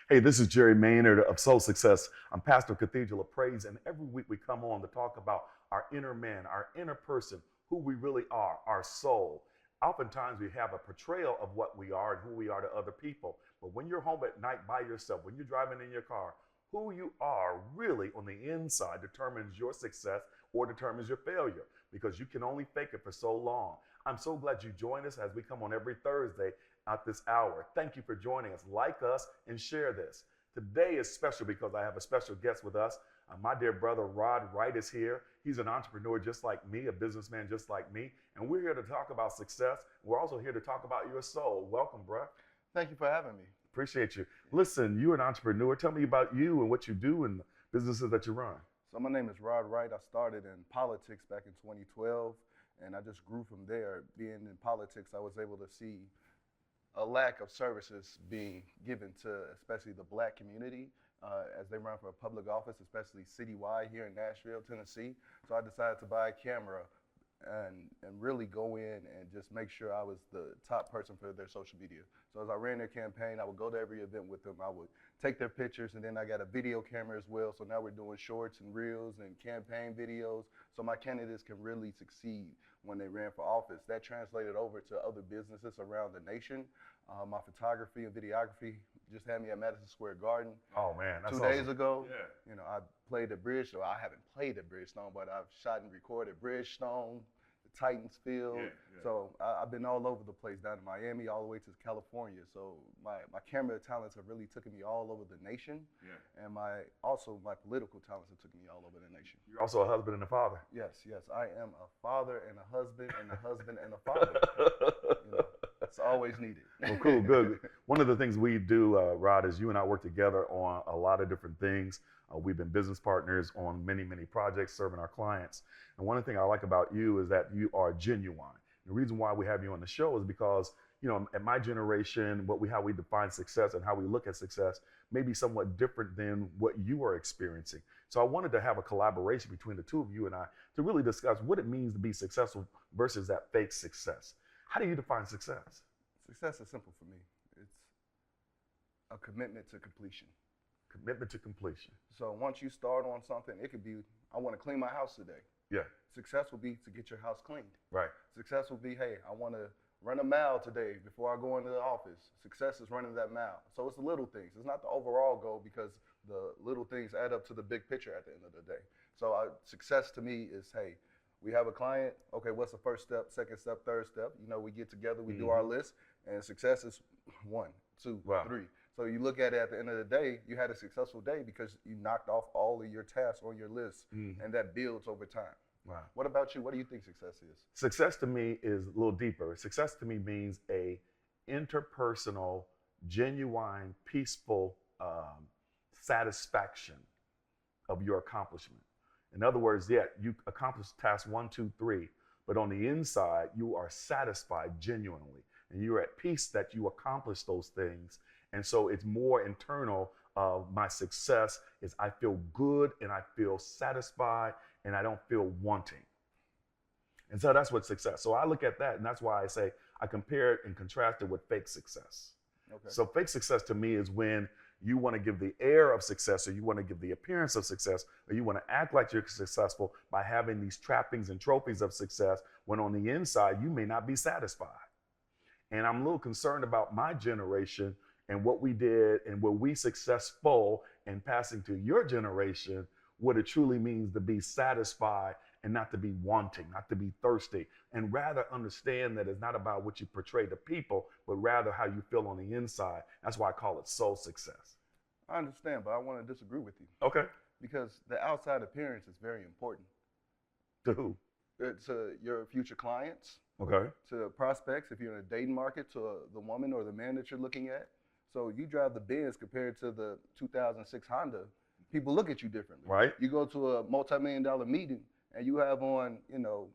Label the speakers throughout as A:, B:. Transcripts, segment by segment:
A: Hey, this is Jerry Maynard of Soul Success. I'm pastor of Cathedral of Praise, and every week we come on to talk about our inner man, our inner person, who we really are, our soul. Oftentimes we have a portrayal of what we are and who we are to other people. But when you're home at night by yourself, when you're driving in your car, who you are really on the inside determines your success or determines your failure, because you can only fake it for so long. I'm so glad you joined us as we come on every Thursday at this hour. Thank you for joining us. Like us and share this. Today is special because I have a special guest with us. My dear brother Rod Wright is here. He's an entrepreneur just like me, a businessman just like me, and we're here to talk about success. We're also here to talk about your soul. Welcome, bro.
B: Thank you for having me.
A: Appreciate you. Listen, you're an entrepreneur. Tell me about you and what you do and the businesses that you run.
B: So my name is Rod Wright. I started in politics back in 2012, and I just grew from there. Being in politics, I was able to see a lack of services being given to especially the black community as they run for a public office, especially citywide here in Nashville, Tennessee. So I decided to buy a camera and really go in and just make sure I was the top person for their social media. So as I ran their campaign, I would go to every event with them. I would take their pictures, and then I got a video camera as well. So now we're doing shorts and reels and campaign videos, so my candidates can really succeed when they ran for office. That translated over to other businesses around the nation. My photography and videography just had me at Madison Square Garden.
A: Oh man, that's
B: 2
A: awesome.
B: days ago.
A: Yeah.
B: You know, I played at Bridgestone. I haven't played at Bridgestone, but I've shot and recorded Bridgestone, the Titans Field.
A: Yeah.
B: So I've been all over the place, down to Miami, all the way to California. So my camera talents have really taken me all over the nation.
A: Yeah.
B: And my political talents have taken me all over the nation.
A: You're also a husband and a father.
B: Yes, I am a father and a husband and a husband and a father. You know, it's always needed.
A: Well, cool, good. One of the things we do, Rod, is you and I work together on a lot of different things. We've been business partners on many, many projects serving our clients. And one thing I like about you is that you are genuine. The reason why we have you on the show is because, you know, at my generation, how we define success and how we look at success may be somewhat different than what you are experiencing. So I wanted to have a collaboration between the two of you and I to really discuss what it means to be successful versus that fake success. How do you define success?
B: Success is simple for me. It's a commitment to completion.
A: Commitment to completion.
B: So once you start on something, it could be, I want to clean my house today.
A: Yeah.
B: Success will be to get your house cleaned.
A: Right.
B: Success will be, hey, I want to run a mile today before I go into the office. Success is running that mile. So it's the little things. It's not the overall goal, because the little things add up to the big picture at the end of the day. So success to me is, hey, we have a client. Okay, what's the first step, second step, third step? You know, we get together, we do our list, and success is 1, 2, 3. So you look at it at the end of the day, you had a successful day because you knocked off all of your tasks on your list, and that builds over time.
A: Wow.
B: What about you? What do you think success is?
A: Success to me is a little deeper. Success to me means a interpersonal, genuine, peaceful satisfaction of your accomplishment. In other words, you accomplished task 1, 2, 3, but on the inside, you are satisfied genuinely, and you're at peace that you accomplished those things. And so it's more internal. My success is I feel good and I feel satisfied and I don't feel wanting. And so that's what success. So I look at that, and that's why I say I compare it and contrast it with fake success.
B: Okay.
A: So fake success to me is when you want to give the air of success, or you want to give the appearance of success, or you want to act like you're successful by having these trappings and trophies of success, when on the inside you may not be satisfied. And I'm a little concerned about my generation and what we did, and were we successful in passing to your generation what it truly means to be satisfied and not to be wanting, not to be thirsty, and rather understand that it's not about what you portray to people, but rather how you feel on the inside. That's why I call it soul success.
B: I understand, but I want to disagree with you.
A: Okay.
B: Because the outside appearance is very important.
A: To who?
B: To your future clients,
A: Okay.
B: to prospects, if you're in a dating market, to the woman or the man that you're looking at. So you drive the Benz compared to the 2006 Honda, people look at you differently.
A: Right.
B: You go to a multi-million-dollar meeting and you have on, you know,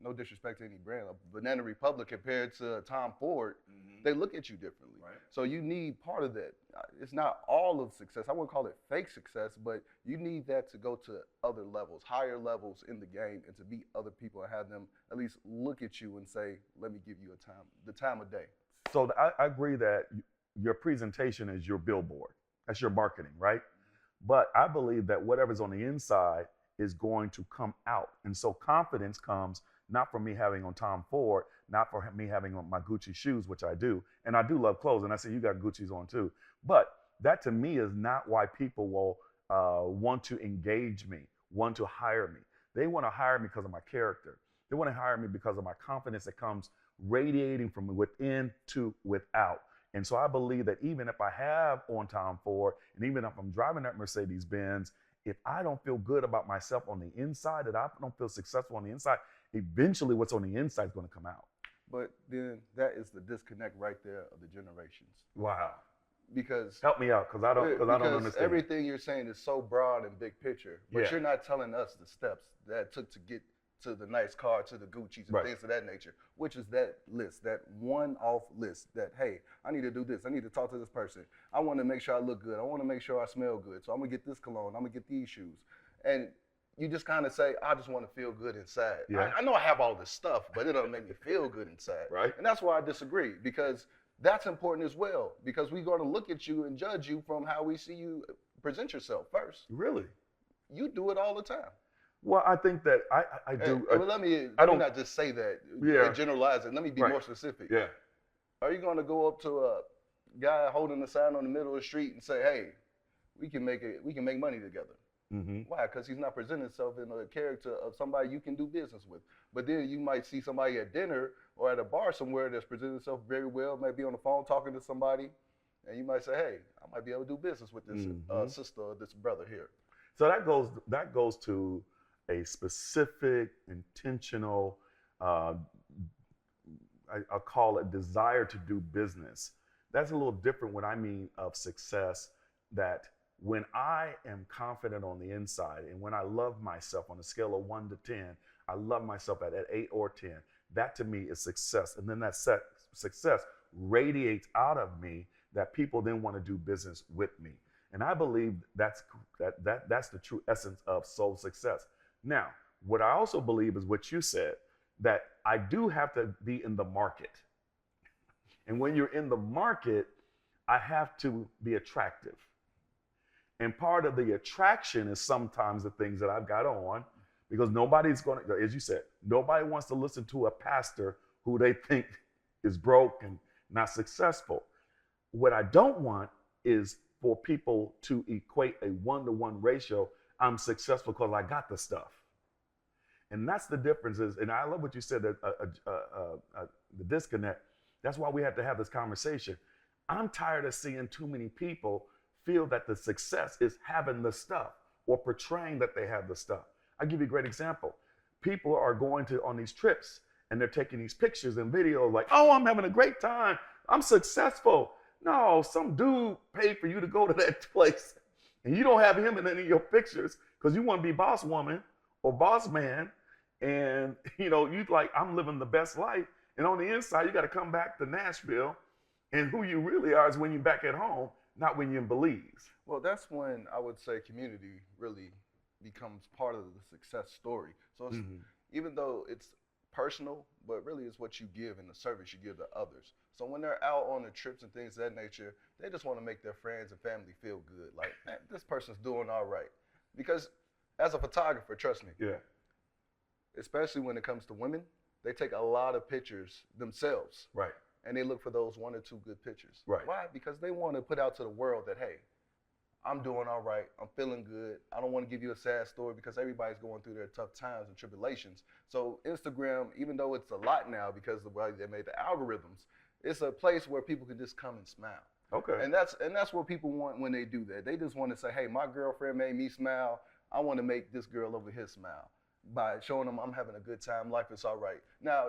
B: no disrespect to any brand, a Banana Republic compared to Tom Ford, they look at you differently.
A: Right.
B: So you need part of that. It's not all of success. I wouldn't call it fake success, but you need that to go to other levels, higher levels in the game, and to meet other people and have them at least look at you and say, let me give you the time of day.
A: So I agree that your presentation is your billboard. That's your marketing, right? But I believe that whatever's on the inside is going to come out. And so confidence comes not from me having on Tom Ford, not for me having on my Gucci shoes, which I do. And I do love clothes. And I say, you got Gucci's on too. But that to me is not why people will want to engage me, want to hire me. They want to hire me because of my character. They want to hire me because of my confidence that comes radiating from within to without. And so I believe that even if I have on Tom Ford, and even if I'm driving that Mercedes Benz, if I don't feel good about myself on the inside, that I don't feel successful on the inside, eventually what's on the inside is going to come out.
B: But then that is the disconnect right there of the generations.
A: Wow.
B: Because
A: help me out, because I don't understand.
B: Everything you're saying is so broad and big picture, but
A: yeah.
B: You're not telling us the steps that it took to get to the nice car, to the Gucci's and
A: right.
B: things of that nature, which is that list, that one-off list that, hey, I need to do this. I need to talk to this person. I want to make sure I look good. I want to make sure I smell good. So I'm going to get this cologne. I'm going to get these shoes. And you just kind of say, I just want to feel good inside.
A: Yeah.
B: I know I have all this stuff, but it doesn't make me feel good inside.
A: Right.
B: And that's why I disagree, because that's important as well, because we're going to look at you and judge you from how we see you present yourself first.
A: Really?
B: You do it all the time.
A: Well, I think that I do.
B: Well, let me not just say that and generalize it. Let me be more specific.
A: Yeah.
B: Are you going to go up to a guy holding a sign on the middle of the street and say, hey, we can make money together?
A: Mm-hmm.
B: Why? Because he's not presenting himself in a character of somebody you can do business with. But then you might see somebody at dinner or at a bar somewhere that's presenting himself very well, maybe on the phone talking to somebody, and you might say, hey, I might be able to do business with this sister or this brother here.
A: So that goes to a specific, intentional, I'll call it desire to do business. That's a little different when I mean of success, that when I am confident on the inside and when I love myself on a scale of 1 to 10, I love myself at 8 or 10, that to me is success. And then that success radiates out of me that people then want to do business with me. And I believe that's the true essence of soul success. Now, what I also believe is what you said, that I do have to be in the market. And when you're in the market, I have to be attractive. And part of the attraction is sometimes the things that I've got on, because nobody's going to, as you said, nobody wants to listen to a pastor who they think is broke and not successful. What I don't want is for people to equate a 1-to-1 ratio. I'm successful because I got the stuff. And that's the difference is, and I love what you said, that the disconnect. That's why we have to have this conversation. I'm tired of seeing too many people feel that the success is having the stuff or portraying that they have the stuff. I'll give you a great example. People are going on these trips and they're taking these pictures and videos like, oh, I'm having a great time. I'm successful. No, some dude paid for you to go to that place and you don't have him in any of your pictures because you want to be boss woman or boss man. And, you like, I'm living the best life. And on the inside, you got to come back to Nashville. And who you really are is when you're back at home, not when you're in Belize.
B: Well, that's when I would say community really becomes part of the success story. So it's, even though it's personal, but really it's what you give and the service you give to others. So when they're out on the trips and things of that nature, they just want to make their friends and family feel good. Like, man, this person's doing all right. Because as a photographer, trust me, especially when it comes to women, they take a lot of pictures themselves.
A: Right.
B: And they look for those 1 or 2 good pictures.
A: Right.
B: Why? Because they want to put out to the world that, hey, I'm doing all right. I'm feeling good. I don't want to give you a sad story because everybody's going through their tough times and tribulations. So Instagram, even though it's a lot now because of the way they made the algorithms, it's a place where people can just come and smile.
A: Okay.
B: And that's what people want when they do that. They just want to say, hey, my girlfriend made me smile. I want to make this girl over here smile by showing them I'm having a good time. Life is all right. Now,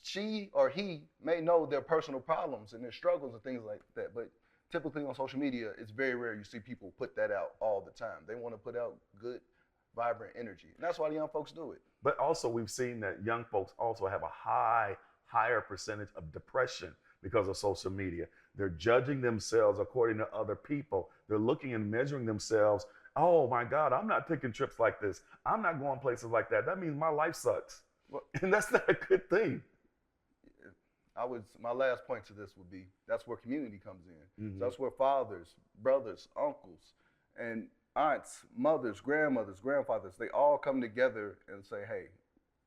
B: she or he may know their personal problems and their struggles and things like that, but typically on social media, it's very rare you see people put that out all the time. They want to put out good, vibrant energy. And that's why the young folks do it.
A: But also we've seen that young folks also have a higher percentage of depression because of social media. They're judging themselves according to other people. They're looking and measuring themselves. Oh my God, I'm not taking trips like this. I'm not going places like that. That means my life sucks. Well, and that's not a good thing.
B: my last point to this would be that's where community comes in.
A: Mhm.
B: So that's where fathers, brothers, uncles, and aunts, mothers, grandmothers, grandfathers, they all come together and say, hey,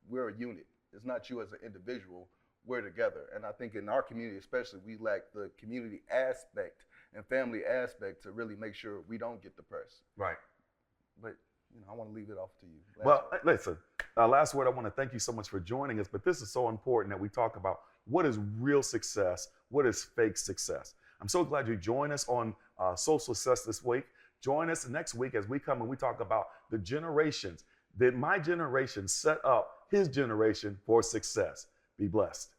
B: we're a unit. It's not you as an individual. We're together. And I think in our community, especially, we lack the community aspect and family aspect to really make sure we don't get depressed.
A: Right.
B: But I want to leave it off to you.
A: Well, listen, last word, I want to thank you so much for joining us, but this is so important that we talk about what is real success, what is fake success. I'm so glad you joined us on Social Success this week. Join us next week as we come and we talk about the generations. Did my generation set up his generation for success? Be blessed.